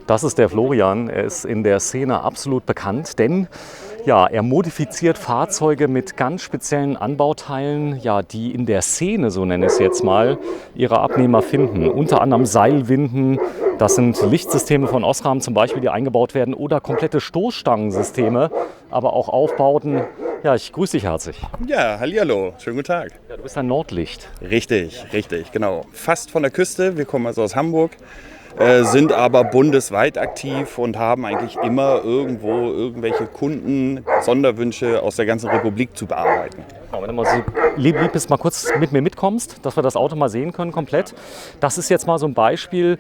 Das ist der Florian. Er ist in der Szene absolut bekannt, denn ja, er modifiziert Fahrzeuge mit ganz speziellen Anbauteilen, ja, die in der Szene, so nenne ich es jetzt mal, ihre Abnehmer finden. Unter anderem Seilwinden, das sind Lichtsysteme von Osram zum Beispiel, die eingebaut werden, oder komplette Stoßstangensysteme, aber auch Aufbauten. Ja, ich grüße dich herzlich. Ja, hallihallo, schönen guten Tag. Ja, du bist ein Nordlicht. Richtig, genau. Fast von der Küste, wir kommen also aus Hamburg, sind aber bundesweit aktiv und haben eigentlich immer irgendwo irgendwelche Kunden, Sonderwünsche aus der ganzen Republik zu bearbeiten. Wenn du mal so lieb bist, mal kurz mit mir mitkommst, dass wir das Auto mal sehen können komplett. Das ist jetzt mal so ein Beispiel.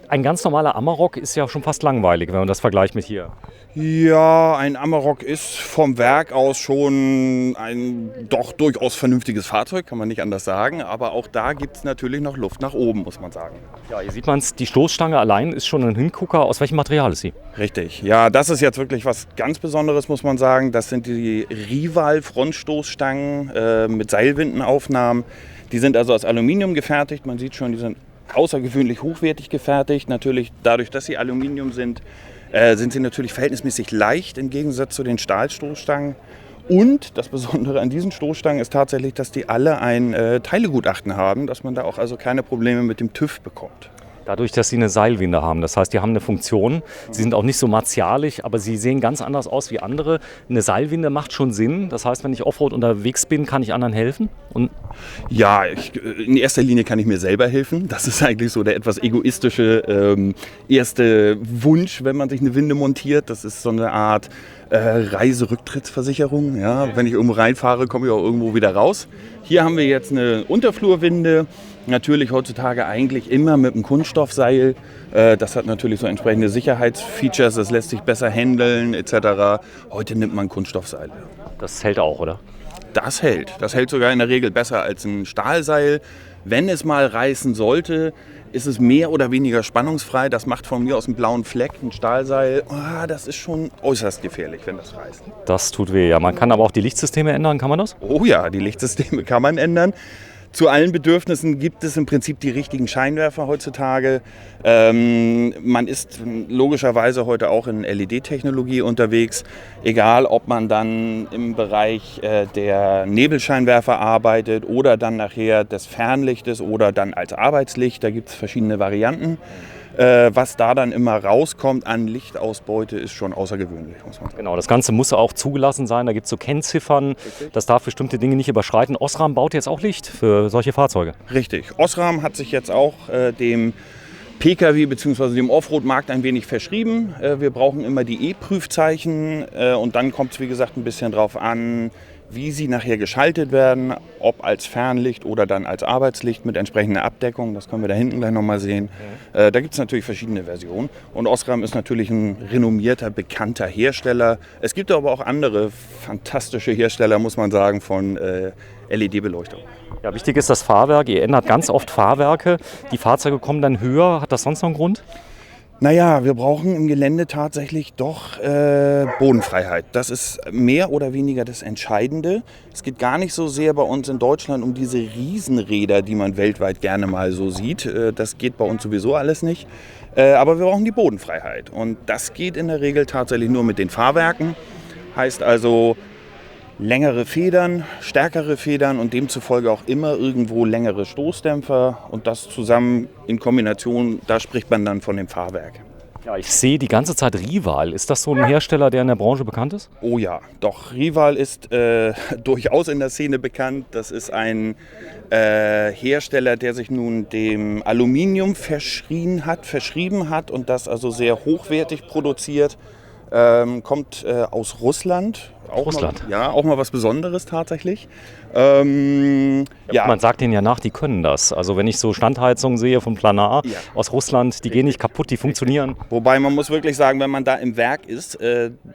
Ein ganz normaler Amarok ist ja schon fast langweilig, wenn man das vergleicht mit hier. Ja, ein Amarok ist vom Werk aus schon ein doch durchaus vernünftiges Fahrzeug, kann man nicht anders sagen. Aber auch da gibt es natürlich noch Luft nach oben, muss man sagen. Ja, hier sieht man es, die Stoßstange allein ist schon ein Hingucker. Aus welchem Material ist sie? Richtig, ja, das ist jetzt wirklich was ganz Besonderes, muss man sagen. Das sind die Rival-Frontstoßstangen mit Seilwindenaufnahmen. Die sind also aus Aluminium gefertigt. Man sieht schon, die sind außergewöhnlich hochwertig gefertigt. Natürlich dadurch, dass sie Aluminium sind sie natürlich verhältnismäßig leicht im Gegensatz zu den Stahlstoßstangen. Und das Besondere an diesen Stoßstangen ist tatsächlich, dass die alle ein Teilegutachten haben, dass man da auch also keine Probleme mit dem TÜV bekommt. Dadurch, dass sie eine Seilwinde haben. Das heißt, die haben eine Funktion. Sie sind auch nicht so martialisch, aber sie sehen ganz anders aus wie andere. Eine Seilwinde macht schon Sinn. Das heißt, wenn ich Offroad unterwegs bin, kann ich anderen helfen? Ja, in erster Linie kann ich mir selber helfen. Das ist eigentlich so der etwas egoistische erste Wunsch, wenn man sich eine Winde montiert. Das ist so eine Art Reiserücktrittsversicherung. Ja? Wenn ich irgendwo reinfahre, komme ich auch irgendwo wieder raus. Hier haben wir jetzt eine Unterflurwinde. Natürlich heutzutage eigentlich immer mit einem Kunststoffseil. Das hat natürlich so entsprechende Sicherheitsfeatures, das lässt sich besser handeln etc. Heute nimmt man Kunststoffseile. Das hält auch, oder? Das hält. Das hält sogar in der Regel besser als ein Stahlseil. Wenn es mal reißen sollte, ist es mehr oder weniger spannungsfrei. Das macht von mir aus einen blauen Fleck, ein Stahlseil. Das ist schon äußerst gefährlich, wenn das reißt. Das tut weh, ja. Man kann aber auch die Lichtsysteme ändern, kann man das? Oh ja, die Lichtsysteme kann man ändern. Zu allen Bedürfnissen gibt es im Prinzip die richtigen Scheinwerfer heutzutage. Man ist logischerweise heute auch in LED-Technologie unterwegs. Egal, ob man dann im Bereich der Nebelscheinwerfer arbeitet oder dann nachher des Fernlichtes oder dann als Arbeitslicht. Da gibt es verschiedene Varianten. Was da dann immer rauskommt an Lichtausbeute, ist schon außergewöhnlich, muss man sagen. Genau, das Ganze muss auch zugelassen sein. Da gibt es so Kennziffern. Richtig. Das darf bestimmte Dinge nicht überschreiten. Osram baut jetzt auch Licht für solche Fahrzeuge. Richtig. Osram hat sich jetzt auch dem Pkw bzw. dem Offroad-Markt ein wenig verschrieben. Wir brauchen immer die E-Prüfzeichen und dann kommt es, wie gesagt, ein bisschen drauf an, wie sie nachher geschaltet werden, ob als Fernlicht oder dann als Arbeitslicht mit entsprechender Abdeckung. Das können wir da hinten gleich nochmal sehen. Da gibt es natürlich verschiedene Versionen. Und Osram ist natürlich ein renommierter, bekannter Hersteller. Es gibt aber auch andere fantastische Hersteller, muss man sagen, von LED-Beleuchtung. Ja, wichtig ist das Fahrwerk. Ihr ändert ganz oft Fahrwerke. Die Fahrzeuge kommen dann höher. Hat das sonst noch einen Grund? Naja, wir brauchen im Gelände tatsächlich doch Bodenfreiheit. Das ist mehr oder weniger das Entscheidende. Es geht gar nicht so sehr bei uns in Deutschland um diese Riesenräder, die man weltweit gerne mal so sieht. Das geht bei uns sowieso alles nicht. Aber wir brauchen die Bodenfreiheit. Und das geht in der Regel tatsächlich nur mit den Fahrwerken. Heißt also längere Federn, stärkere Federn und demzufolge auch immer irgendwo längere Stoßdämpfer und das zusammen in Kombination, da spricht man dann von dem Fahrwerk. Ja, ich sehe die ganze Zeit Rival. Ist das so ein Hersteller, der in der Branche bekannt ist? Oh ja, doch, Rival ist durchaus in der Szene bekannt. Das ist ein Hersteller, der sich nun dem Aluminium verschrieben hat und das also sehr hochwertig produziert. Kommt aus Russland. Auch mal was Besonderes tatsächlich. Man sagt denen ja nach, die können das. Also wenn ich so Standheizungen sehe von Planar aus Russland, die gehen nicht kaputt, die funktionieren. Wobei man muss wirklich sagen, wenn man da im Werk ist,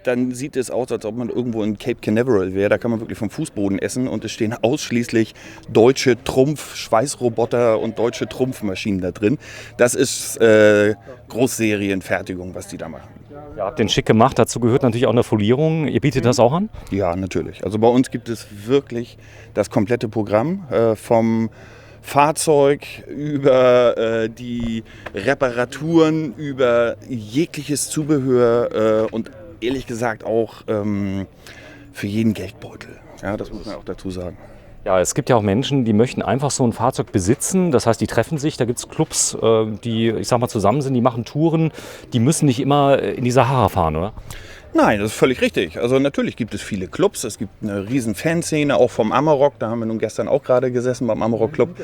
dann sieht es aus, als ob man irgendwo in Cape Canaveral wäre. Da kann man wirklich vom Fußboden essen und es stehen ausschließlich deutsche Trumpf-Schweißroboter und deutsche Trumpfmaschinen da drin. Das ist Großserienfertigung, was die da machen. Ihr habt den schick gemacht, dazu gehört natürlich auch eine Folierung. Ihr bietet das auch an? Ja, natürlich. Also bei uns gibt es wirklich das komplette Programm vom Fahrzeug, über die Reparaturen, über jegliches Zubehör und ehrlich gesagt auch für jeden Geldbeutel. Ja, das muss man auch dazu sagen. Ja, es gibt ja auch Menschen, die möchten einfach so ein Fahrzeug besitzen. Das heißt, die treffen sich, da gibt es Clubs, die, ich sag mal, zusammen sind, die machen Touren. Die müssen nicht immer in die Sahara fahren, oder? Nein, das ist völlig richtig. Also natürlich gibt es viele Clubs. Es gibt eine riesen Fanszene, auch vom Amarok. Da haben wir nun gestern auch gerade gesessen beim Amarok Club.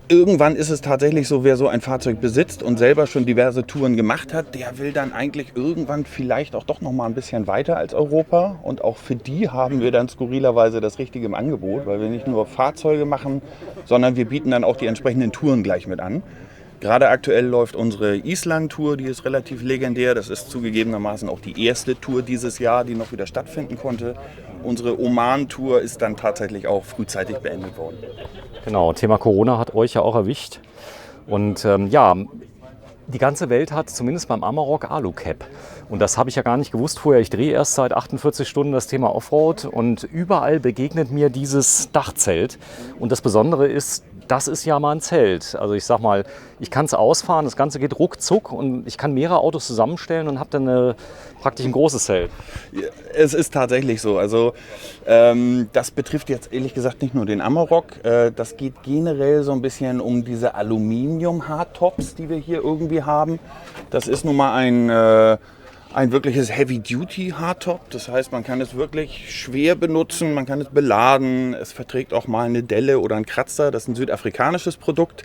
Irgendwann ist es tatsächlich so, wer so ein Fahrzeug besitzt und selber schon diverse Touren gemacht hat, der will dann eigentlich irgendwann vielleicht auch doch noch mal ein bisschen weiter als Europa. Und auch für die haben wir dann skurrilerweise das Richtige im Angebot, weil wir nicht nur Fahrzeuge machen, sondern wir bieten dann auch die entsprechenden Touren gleich mit an. Gerade aktuell läuft unsere Island-Tour, die ist relativ legendär. Das ist zugegebenermaßen auch die erste Tour dieses Jahr, die noch wieder stattfinden konnte. Unsere Oman-Tour ist dann tatsächlich auch frühzeitig beendet worden. Genau, Thema Corona hat euch ja auch erwischt. Und die ganze Welt hat zumindest beim Amarok Alucap. Und das habe ich ja gar nicht gewusst vorher. Ich drehe erst seit 48 Stunden das Thema Offroad und überall begegnet mir dieses Dachzelt. Und das Besondere ist, das ist ja mal ein Zelt. Also ich sag mal, ich kann es ausfahren, das Ganze geht ruckzuck und ich kann mehrere Autos zusammenstellen und habe dann praktisch ein großes Zelt. Es ist tatsächlich so. Also das betrifft jetzt ehrlich gesagt nicht nur den Amarok. Das geht generell so ein bisschen um diese Aluminium-Hardtops, die wir hier irgendwie haben. Das ist nun mal ein wirkliches Heavy-Duty-Hardtop. Das heißt, man kann es wirklich schwer benutzen, man kann es beladen. Es verträgt auch mal eine Delle oder einen Kratzer. Das ist ein südafrikanisches Produkt.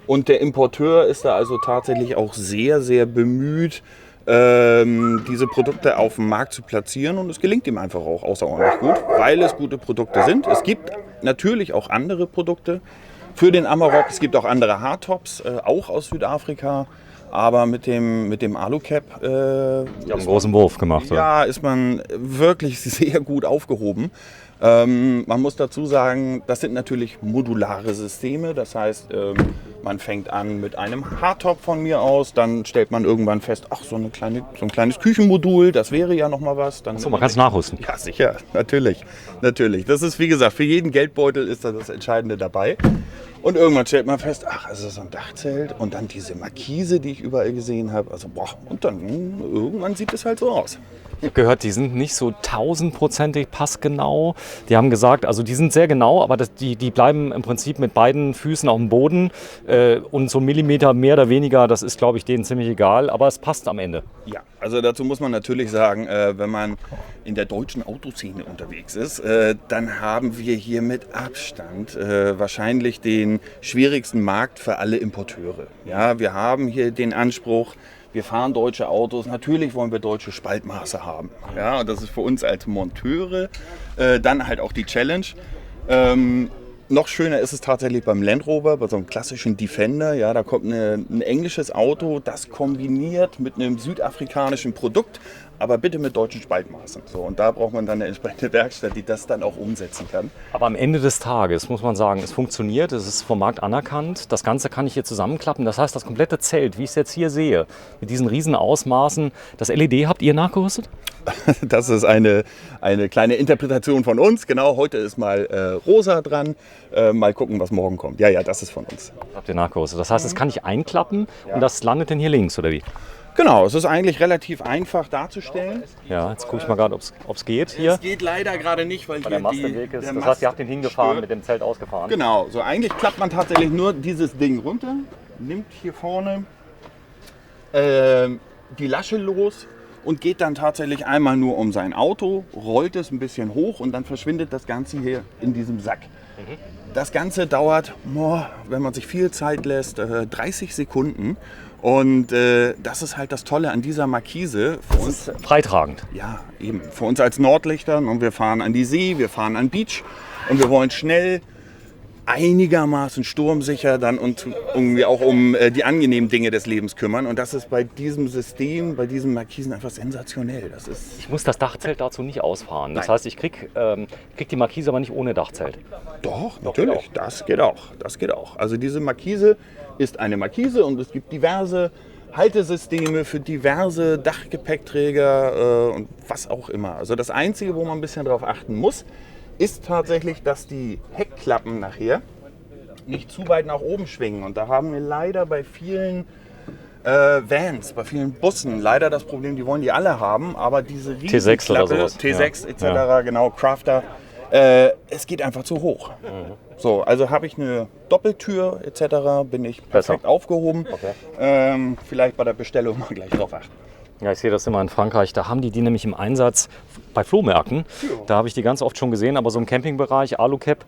Und der Importeur ist da also tatsächlich auch sehr, sehr bemüht, diese Produkte auf dem Markt zu platzieren. Und es gelingt ihm einfach auch außerordentlich gut, weil es gute Produkte sind. Es gibt natürlich auch andere Produkte für den Amarok. Es gibt auch andere Hardtops, auch aus Südafrika. Aber mit dem Alucap Die haben einen großen Wurf gemacht. Ja, ist man wirklich sehr gut aufgehoben. Man muss dazu sagen, das sind natürlich modulare Systeme. Das heißt, man fängt an mit einem Hardtop von mir aus, dann stellt man irgendwann fest, ach, so ein kleines Küchenmodul, das wäre ja noch mal was. Dann Achso, man kann es nachrüsten. Ja, sicher, natürlich. Das ist, wie gesagt, für jeden Geldbeutel ist da das Entscheidende dabei. Und irgendwann stellt man fest, ach, es ist so ein Dachzelt und dann diese Markise, die ich überall gesehen habe. Also, boah, und dann irgendwann sieht es halt so aus. Ich habe gehört, die sind nicht so 1000%ig passgenau. Die haben gesagt, also die sind sehr genau, aber die bleiben im Prinzip mit beiden Füßen auf dem Boden. Und so Millimeter mehr oder weniger, das ist, glaube ich, denen ziemlich egal. Aber es passt am Ende. Ja, also dazu muss man natürlich sagen, wenn man in der deutschen Autoszene unterwegs ist, dann haben wir hier mit Abstand wahrscheinlich den schwierigsten Markt für alle Importeure. Ja, wir haben hier den Anspruch, wir fahren deutsche Autos, natürlich wollen wir deutsche Spaltmaße haben. Ja, und das ist für uns als Monteure dann halt auch die Challenge. Noch schöner ist es tatsächlich beim Land Rover, bei so einem klassischen Defender. Ja, da kommt ein englisches Auto, das kombiniert mit einem südafrikanischen Produkt, aber bitte mit deutschen Spaltmaßen. So, und da braucht man dann eine entsprechende Werkstatt, die das dann auch umsetzen kann. Aber am Ende des Tages muss man sagen, es funktioniert, es ist vom Markt anerkannt. Das Ganze kann ich hier zusammenklappen. Das heißt, das komplette Zelt, wie ich es jetzt hier sehe, mit diesen riesen Ausmaßen, das LED habt ihr nachgerüstet? Das ist eine kleine Interpretation von uns. Genau, heute ist mal rosa dran. Mal gucken, was morgen kommt. Ja, das ist von uns. Habt ihr nachgerüstet. Das heißt, es kann ich einklappen und das landet dann hier links, oder wie? Genau, es ist eigentlich relativ einfach darzustellen. Ja, jetzt gucke ich mal gerade, ob es geht hier. Es geht leider gerade nicht, weil hier der Mast im Weg ist. Das heißt, ihr habt den hingefahren, mit dem Zelt ausgefahren. Genau, so eigentlich klappt man tatsächlich nur dieses Ding runter, nimmt hier vorne die Lasche los und geht dann tatsächlich einmal nur um sein Auto, rollt es ein bisschen hoch und dann verschwindet das Ganze hier in diesem Sack. Das Ganze dauert, wenn man sich viel Zeit lässt, 30 Sekunden. Und das ist halt das Tolle an dieser Markise. Für uns freitragend. Ja, eben. Für uns als Nordlichter. Und wir fahren an die See, wir fahren an den Beach. Und wir wollen schnell, einigermaßen sturmsicher dann und irgendwie auch um die angenehmen Dinge des Lebens kümmern. Und das ist bei diesem System, bei diesen Markisen einfach sensationell. Ich muss das Dachzelt dazu nicht ausfahren. Das heißt, ich krieg die Markise aber nicht ohne Dachzelt. Doch, natürlich. Das geht auch. Also diese Markise ist eine Markise und es gibt diverse Haltesysteme für diverse Dachgepäckträger und was auch immer. Also das Einzige, wo man ein bisschen drauf achten muss, ist tatsächlich, dass die Heckklappen nachher nicht zu weit nach oben schwingen. Und da haben wir leider bei vielen Vans, bei vielen Bussen leider das Problem, die wollen die alle haben, aber diese T6 oder sowas. T6 etc., genau, Crafter, es geht einfach zu hoch. So, also habe ich eine Doppeltür etc., bin ich perfekt aufgehoben. Okay. Vielleicht bei der Bestellung mal gleich drauf achten. Ja, ich sehe das immer in Frankreich. Da haben die nämlich im Einsatz bei Flohmärkten. Da habe ich die ganz oft schon gesehen, aber so im Campingbereich, Alucap,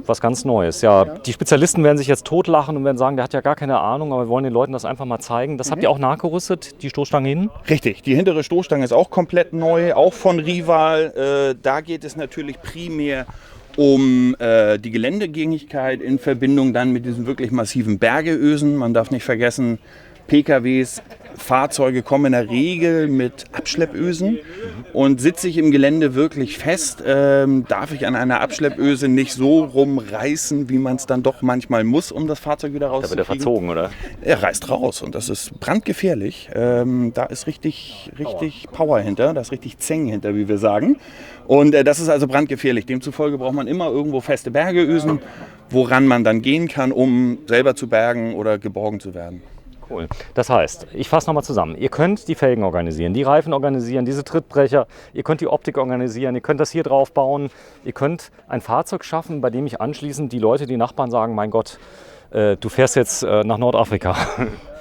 was ganz Neues. Ja, die Spezialisten werden sich jetzt totlachen und werden sagen, der hat ja gar keine Ahnung, aber wir wollen den Leuten das einfach mal zeigen. Das habt ihr auch nachgerüstet, die Stoßstange hinten? Richtig, die hintere Stoßstange ist auch komplett neu, auch von Rival. Da geht es natürlich primär um die Geländegängigkeit in Verbindung dann mit diesen wirklich massiven Bergeösen. Man darf nicht vergessen, PKWs, Fahrzeuge kommen in der Regel mit Abschleppösen und sitze ich im Gelände wirklich fest, darf ich an einer Abschleppöse nicht so rumreißen, wie man es dann doch manchmal muss, um das Fahrzeug wieder rauszukriegen. Da wird er verzogen, oder? Er reißt raus und das ist brandgefährlich. Da ist richtig Power hinter, da ist richtig Zeng hinter, wie wir sagen. Und das ist also brandgefährlich. Demzufolge braucht man immer irgendwo feste Bergeösen, woran man dann gehen kann, um selber zu bergen oder geborgen zu werden. Cool. Das heißt, ich fasse nochmal zusammen. Ihr könnt die Felgen organisieren, die Reifen organisieren, diese Trittbrecher, ihr könnt die Optik organisieren, ihr könnt das hier drauf bauen, ihr könnt ein Fahrzeug schaffen, bei dem ich anschließend die Leute, die Nachbarn sagen, mein Gott, du fährst jetzt nach Nordafrika.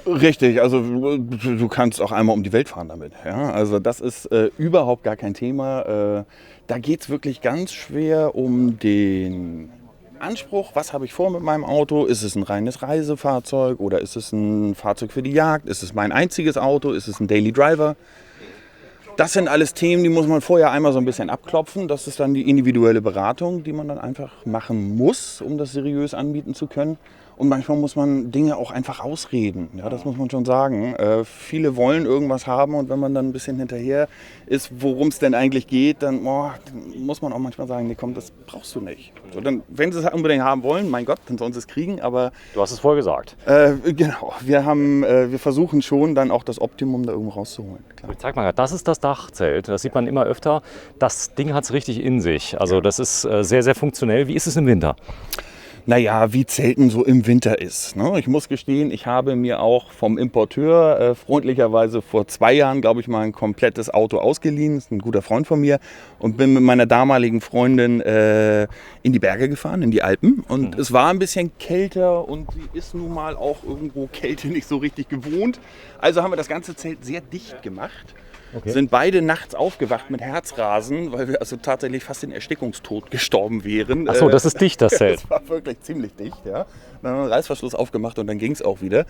Richtig, also du kannst auch einmal um die Welt fahren damit. Ja? Also das ist überhaupt gar kein Thema. Da geht es wirklich ganz schwer um den Anspruch, was habe ich vor mit meinem Auto? Ist es ein reines Reisefahrzeug oder ist es ein Fahrzeug für die Jagd? Ist es mein einziges Auto? Ist es ein Daily Driver? Das sind alles Themen, die muss man vorher einmal so ein bisschen abklopfen. Das ist dann die individuelle Beratung, die man dann einfach machen muss, um das seriös anbieten zu können. Und manchmal muss man Dinge auch einfach ausreden. Ja, das muss man schon sagen. Viele wollen irgendwas haben und wenn man dann ein bisschen hinterher ist, worum es denn eigentlich geht, dann muss man auch manchmal sagen, nee komm, das brauchst du nicht. So, dann, wenn sie es unbedingt haben wollen, mein Gott, dann sollen sie es kriegen. Aber du hast es vorher gesagt. Genau, wir versuchen schon dann auch das Optimum da irgendwo rauszuholen. Klar. Ich zeig mal, das ist das Dachzelt. Das sieht man immer öfter. Das Ding hat es richtig in sich. Also das ist sehr, sehr funktionell. Wie ist es im Winter? Naja, wie Zelten so im Winter ist. Ne? Ich muss gestehen, ich habe mir auch vom Importeur freundlicherweise vor 2 Jahren, glaube ich, mal ein komplettes Auto ausgeliehen. Das ist ein guter Freund von mir. Und bin mit meiner damaligen Freundin in die Berge gefahren, in die Alpen. Und es war ein bisschen kälter und sie ist nun mal auch irgendwo Kälte nicht so richtig gewohnt. Also haben wir das ganze Zelt sehr dicht gemacht. Okay. Sind beide nachts aufgewacht mit Herzrasen, weil wir also tatsächlich fast in Erstickungstod gestorben wären. Achso, das ist dicht, das Zelt. Das war wirklich ziemlich dicht, ja. Dann haben wir einen Reißverschluss aufgemacht und dann ging es auch wieder.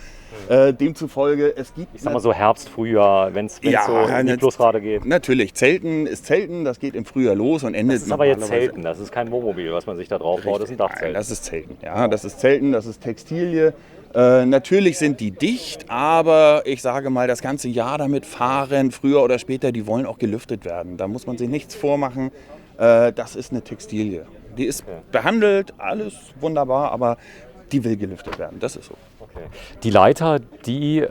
Demzufolge, es gibt... Ich sag mal so Herbst, Frühjahr, wenn es so in die Plusrate geht. Natürlich, Zelten ist Zelten, das geht im Frühjahr los und endet... Das ist aber jetzt Zelten, das ist kein Wohnmobil, was man sich da drauf baut, das ist ein Dachzelt. Nein, das ist Zelten, ja, das ist Zelten, das ist Textilie. Natürlich sind die dicht, aber ich sage mal, das ganze Jahr damit fahren, früher oder später, die wollen auch gelüftet werden. Da muss man sich nichts vormachen. Das ist eine Textilie. Die ist behandelt, alles wunderbar, aber die will gelüftet werden. Das ist so. Okay. Die Leiter, die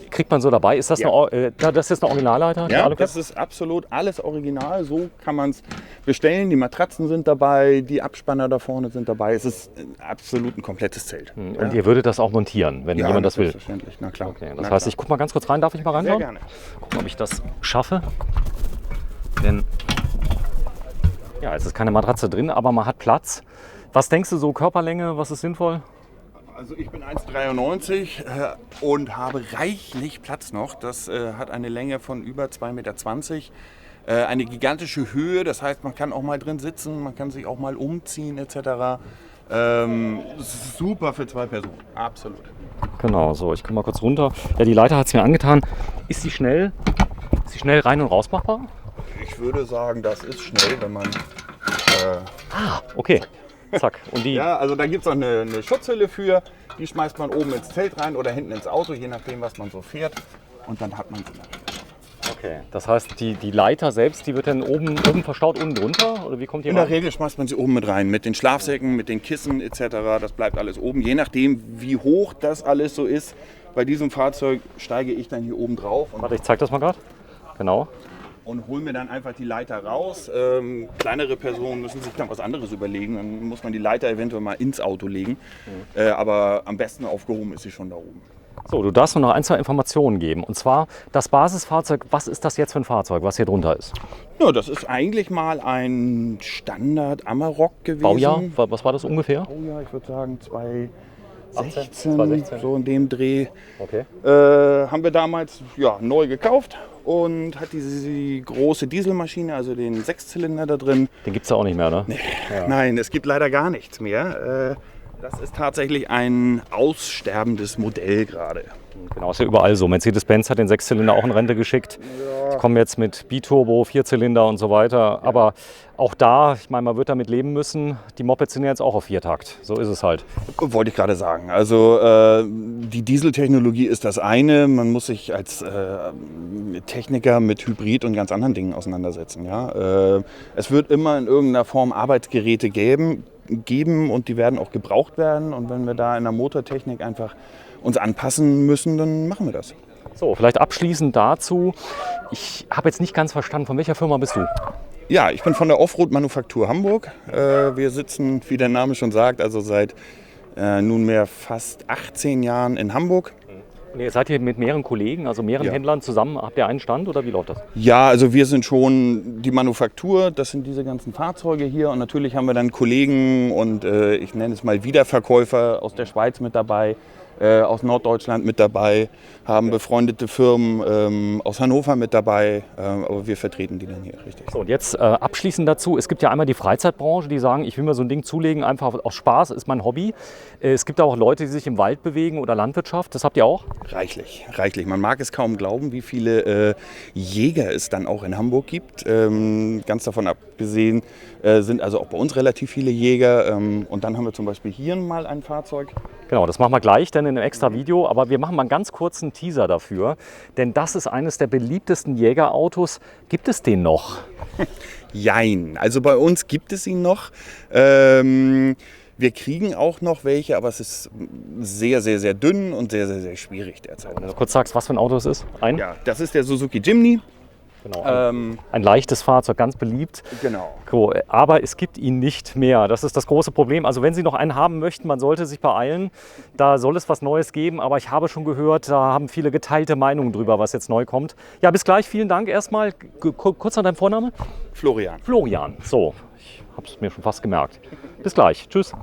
kriegt man so dabei. Ist das, das ist eine Originalleiter? Ja, das ist absolut alles original. So kann man es bestellen. Die Matratzen sind dabei, die Abspanner da vorne sind dabei. Es ist absolut ein komplettes Zelt. Und ihr würdet das auch montieren, wenn jemand das will? Selbstverständlich, na klar. Okay, das heißt, ich gucke mal ganz kurz rein. Darf ich mal reinschauen? Sehr gerne. Gucken, ob ich das schaffe. Denn ja, es ist keine Matratze drin, aber man hat Platz. Was denkst du so, Körperlänge, was ist sinnvoll? Also ich bin 1,93 und habe reichlich Platz noch. Das hat eine Länge von über 2,20 Meter. Eine gigantische Höhe, das heißt, man kann auch mal drin sitzen, man kann sich auch mal umziehen etc. Super für 2 Personen, absolut. Genau, so, ich komme mal kurz runter. Ja, die Leiter hat es mir angetan. Ist sie schnell rein und raus machbar? Ich würde sagen, das ist schnell, wenn man... Okay. Zack. Und die ja, also da gibt es auch eine Schutzhülle für. Die schmeißt man oben ins Zelt rein oder hinten ins Auto, je nachdem, was man so fährt. Und dann hat man sie. Okay. Das heißt, die Leiter selbst, die wird dann oben verstaut, unten drunter? Oder wie kommt die In der Regel schmeißt man sie oben mit rein. Mit den Schlafsäcken, mit den Kissen etc. Das bleibt alles oben. Je nachdem, wie hoch das alles so ist. Bei diesem Fahrzeug steige ich dann hier oben drauf. Warte, ich zeig das mal gerade. Genau. und hole mir dann einfach die Leiter raus. Kleinere Personen müssen sich dann was anderes überlegen. Dann muss man die Leiter eventuell mal ins Auto legen. Aber am besten aufgehoben ist sie schon da oben. So, du darfst noch ein, zwei Informationen geben. Und zwar das Basisfahrzeug. Was ist das jetzt für ein Fahrzeug, was hier drunter ist? Ja, das ist eigentlich mal ein Standard Amarok gewesen. Baujahr? Was war das ungefähr? Baujahr, ich würde sagen 2016, 2016. so in dem Dreh. Okay. Haben wir damals neu gekauft und hat diese große Dieselmaschine, also den Sechszylinder da drin. Den gibt es ja auch nicht mehr, ne? Nee. Ja. Nein, es gibt leider gar nichts mehr. Das ist tatsächlich ein aussterbendes Modell gerade. Genau, ist ja überall so. Mercedes-Benz hat den Sechszylinder auch in Rente geschickt. Die kommen jetzt mit Biturbo, Vierzylinder und so weiter. Aber auch da, ich meine, man wird damit leben müssen. Die Mopeds sind ja jetzt auch auf Viertakt. So ist es halt. Wollte ich gerade sagen. Also die Dieseltechnologie ist das eine. Man muss sich als Techniker mit Hybrid und ganz anderen Dingen auseinandersetzen. Ja? Es wird immer in irgendeiner Form Arbeitsgeräte geben und die werden auch gebraucht werden. Und wenn wir da in der Motortechnik einfach uns anpassen müssen, dann machen wir das. So, vielleicht abschließend dazu. Ich habe jetzt nicht ganz verstanden, von welcher Firma bist du? Ja, ich bin von der Offroad-Manufaktur Hamburg. Wir sitzen, wie der Name schon sagt, also seit nunmehr fast 18 Jahren in Hamburg. Seid ihr mit mehreren Kollegen, also mehreren Händlern zusammen? Habt ihr einen Stand oder wie läuft das? Ja, also wir sind schon die Manufaktur, das sind diese ganzen Fahrzeuge hier und natürlich haben wir dann Kollegen und ich nenne es mal Wiederverkäufer aus der Schweiz mit dabei, aus Norddeutschland mit dabei, haben befreundete Firmen aus Hannover mit dabei, aber wir vertreten die dann hier, richtig. So, und jetzt abschließend dazu, es gibt ja einmal die Freizeitbranche, die sagen, ich will mir so ein Ding zulegen, einfach aus Spaß, ist mein Hobby. Es gibt auch Leute, die sich im Wald bewegen oder Landwirtschaft, das habt ihr auch? Reichlich, reichlich. Man mag es kaum glauben, wie viele Jäger es dann auch in Hamburg gibt. Ganz davon abgesehen sind also auch bei uns relativ viele Jäger. Und dann haben wir zum Beispiel hier mal ein Fahrzeug. Genau, das machen wir gleich dann in einem extra Video, aber wir machen mal einen ganz kurzen Teaser dafür, denn das ist eines der beliebtesten Jägerautos. Gibt es den noch? Jein, also bei uns gibt es ihn noch. Wir kriegen auch noch welche, aber es ist sehr, sehr, sehr dünn und sehr, sehr, sehr schwierig derzeit. Wenn du kurz sagst, was für ein Auto es ist? Ja, das ist der Suzuki Jimny. Genau, ein leichtes Fahrzeug, ganz beliebt. Genau. Aber es gibt ihn nicht mehr. Das ist das große Problem. Also wenn Sie noch einen haben möchten, man sollte sich beeilen. Da soll es was Neues geben. Aber ich habe schon gehört, da haben viele geteilte Meinungen drüber, was jetzt neu kommt. Ja, bis gleich. Vielen Dank erstmal. Kurz noch dein Vorname? Florian. Florian. So, ich habe es mir schon fast gemerkt. Bis gleich. Tschüss.